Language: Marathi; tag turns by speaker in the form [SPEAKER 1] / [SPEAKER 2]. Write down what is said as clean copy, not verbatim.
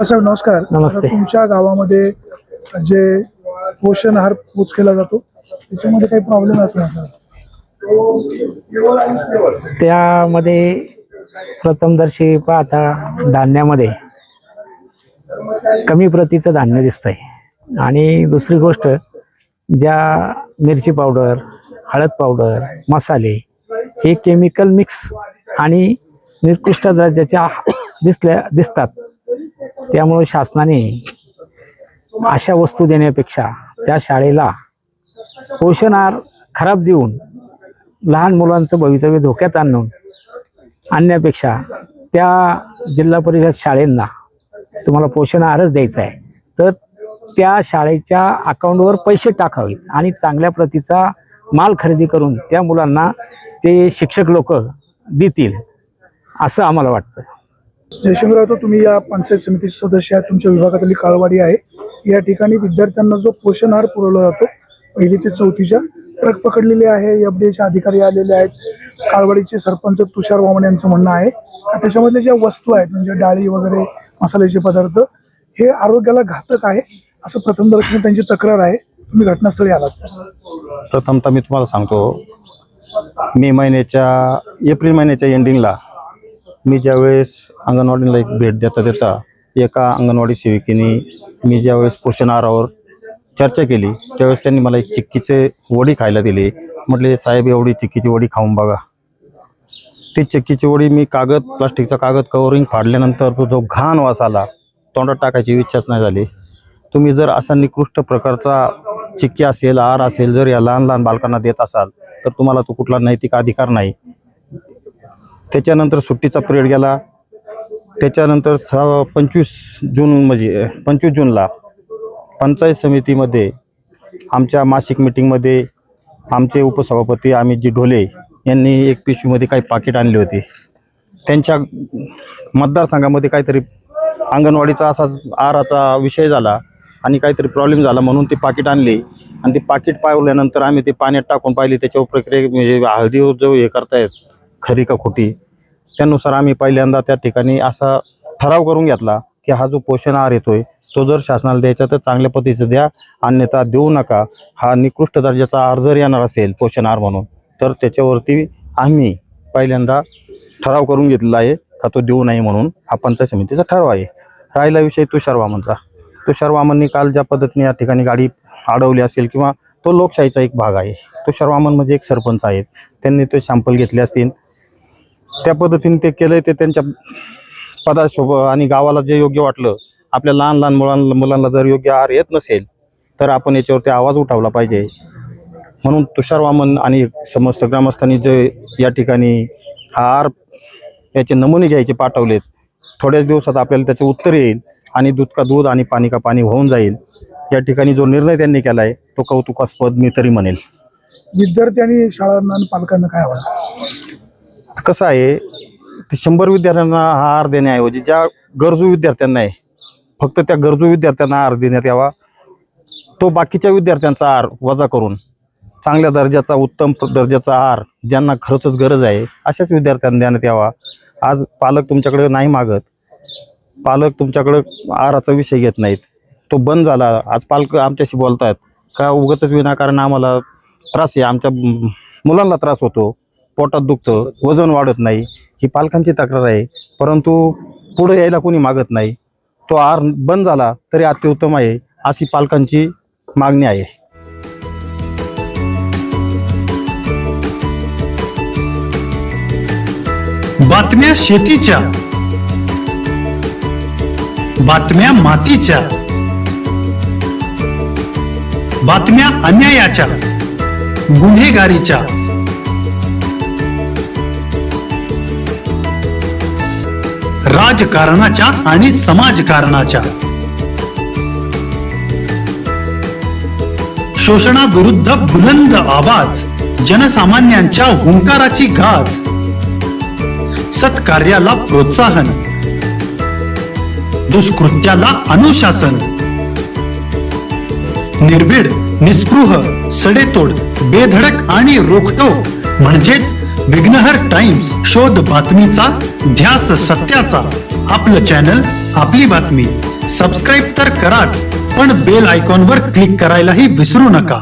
[SPEAKER 1] साहेब नमस्कार.
[SPEAKER 2] नमस्ते.
[SPEAKER 1] तुमच्या गावामध्ये जे पोषण आहार पोच केला जातो त्याच्यामध्ये काही प्रॉब्लेम असणार का?
[SPEAKER 2] त्यामध्ये प्रथमदर्शी पाहता धान्यामध्ये कमी प्रतीचं धान्य दिसतंय आणि दुसरी गोष्ट ज्या मिरची पावडर, हळद पावडर, मसाले हे केमिकल मिक्स आणि निकृष्ट दर्जाच्या दिसतात. त्यामुळे शासनाने अशा वस्तू देण्यापेक्षा त्या शाळेला पोषण आहार खराब देऊन लहान मुलांचं भवितव्य धोक्यात आणण्यापेक्षा त्या जिल्हा परिषद शाळेंना तुम्हाला पोषण आहारच द्यायचा आहे तर त्या शाळेच्या अकाउंटवर पैसे टाकावेत आणि चांगल्या प्रतीचा माल खरेदी करून त्या मुलांना ते शिक्षक लोक देतील असं आम्हाला वाटतं.
[SPEAKER 1] जयशंकरराव, तर तुम्ही या पंचायत समितीचे सदस्य आहेत. तुमच्या विभागातली काळवाडी आहे. या ठिकाणी विद्यार्थ्यांना जो पोषण आहार पुरवला जातो 1ली ते 4थीच्या ट्रक पकडलेले आहे. एफडीएचे अधिकारी आलेले आहेत. काळवाडीचे सरपंच तुषार वामन यांचं म्हणणं आहे त्याच्यामधले ज्या वस्तू आहेत म्हणजे डाळी वगैरे मसाल्याचे पदार्थ हे आरोग्याला घातक आहे असं प्रथमदर्शनी त्यांची तक्रार आहे. तुम्ही घटनास्थळी आलात.
[SPEAKER 3] प्रथमतः मी तुम्हाला सांगतो, एप्रिल महिन्याच्या एंडिंगला मी ज्यावेळेस अंगणवाडीला एक भेट देता एका अंगणवाडी सेविकेने मी ज्यावेळेस पोषण आहारावर चर्चा केली त्यावेळेस त्यांनी मला एक चिक्कीचे वडी खायला दिली. म्हटले साहेब एवढी चिक्कीची वडी खाऊन बघा. ती चिक्कीची वडी मी प्लास्टिकचा कागद कव्हरिंग फाडल्यानंतर तो जो घाण वास आला, तोंडात टाकायची इच्छाच नाही झाली. तुम्ही जर असा निकृष्ट प्रकारचा चिक्की असेल, आहार असेल जर या लहान लहान बालकांना देत असाल तर तुम्हाला तो कुठला नैतिक अधिकार नाही. त्याच्यानंतर सुट्टीचा पिरियड गेला. त्याच्यानंतर 25 जूनला पंचायत समितीमध्ये आमच्या मासिक मिटिंगमध्ये आमचे उपसभापती अमितजी ढोले यांनी एक पिशवीमध्ये काही पाकिट आणली होती. त्यांच्या मतदारसंघामध्ये काहीतरी अंगणवाडीचा असाच आहाराचा विषय झाला आणि काहीतरी प्रॉब्लेम झाला म्हणून ती पाकिट आणली आणि ती पाकिट पाहिल्यानंतर आम्ही ते पाण्यात टाकून पाहिली. त्याच्यावर प्रक्रिया म्हणजे हळदीवर जो हे करतायत खरी का खोटी त्यानुसार आम्ही पहिल्यांदा त्या ठिकाणी असा ठराव करून घेतला की हा जो पोषण आहार येतोय तो जर शासनाला द्यायचा तर चांगल्या पद्धतीचं द्या, अन्यथा देऊ नका. हा निकृष्ट दर्जाचा आहार जर येणार असेल पोषण आहार म्हणून तर त्याच्यावरती आम्ही पहिल्यांदा ठराव करून घेतलेला आहे का तो देऊ नये म्हणून. हा पंचायत समितीचा ठराव आहे. राहिला विषय तुषार वामनचा. तुषार वामननी काल ज्या पद्धतीने या ठिकाणी गाडी अडवली असेल किंवा तो लोकशाहीचा एक भाग आहे. तुषार वामन म्हणजे एक सरपंच आहेत. त्यांनी ते सॅम्पल घेतले असतील त्या पद्धतीने ते केलं. ते त्यांच्या पदासोबत आणि गावाला जे योग्य वाटलं, आपल्या लहान लहान मुलांना जर योग्य आहार येत नसेल तर आपण याच्यावरती आवाज उठवला पाहिजे. म्हणून तुषार वामन आणि समस्त ग्रामस्थांनी जे या ठिकाणी हा आहार याचे नमुने घ्यायचे पाठवलेत. थोड्याच दिवसात आपल्याला त्याचे उत्तर येईल आणि दूध का दूध आणि पाणी का पाणी होऊन जाईल. या ठिकाणी जो निर्णय त्यांनी केला आहे तो कौतुकास्पद मी तरी म्हणेल.
[SPEAKER 1] विद्यार्थी आणि शाळांना आणि पालकांना काय हवं?
[SPEAKER 3] कसं आहे, 100 विद्यार्थ्यांना हा आहार देण्याऐवजी ज्या गरजू विद्यार्थ्यांना आहे फक्त त्या गरजू विद्यार्थ्यांना आहार देण्यात यावा. तो बाकीच्या विद्यार्थ्यांचा आहार वजा करून चांगल्या दर्जाचा उत्तम दर्जाचा आहार ज्यांना खरंच गरज आहे अशाच विद्यार्थ्यांना देण्यात यावा. आज पालक तुमच्याकडे नाही मागत, पालक तुमच्याकडे आहाराचा विषय घेत नाहीत. तो बंद झाला. आज पालक आमच्याशी बोलतायत का उगाच विनाकारण आम्हाला त्रास आहे, आमच्या मुलांना त्रास होतो, पोटात दुखतं, वजन वाढत नाही, ही पालकांची तक्रार आहे. परंतु पुढे यायला कोणी मागत नाही. तो आहार बंद झाला तरी अत्युत्तम आहे अशी पालकांची मागणी आहे.
[SPEAKER 4] बातम्या शेतीच्या, बातम्या मातीच्या, बातम्या अन्यायाच्या, गुन्हेगारीच्या, राजकारणाच्या आणि समाजकारणाच्या, शोषणाविरुद्ध बुलंद आवाज, जनसामान्यांच्या हुंकाराची गाज, सत्कार्याला प्रोत्साहन, दुष्कृत्याला अनुशासन, निर्भीड, निस्पृह, सडेतोड, बेधडक आणि रोखटोक म्हणजेच विघ्नहर टाइम्स. शोध बातमीचा, ध्यास सत्याचा. आपलं चॅनल, आपली बातमी. सबस्क्राईब तर कराच, पण बेल आयकॉनवर क्लिक करायलाही विसरू नका.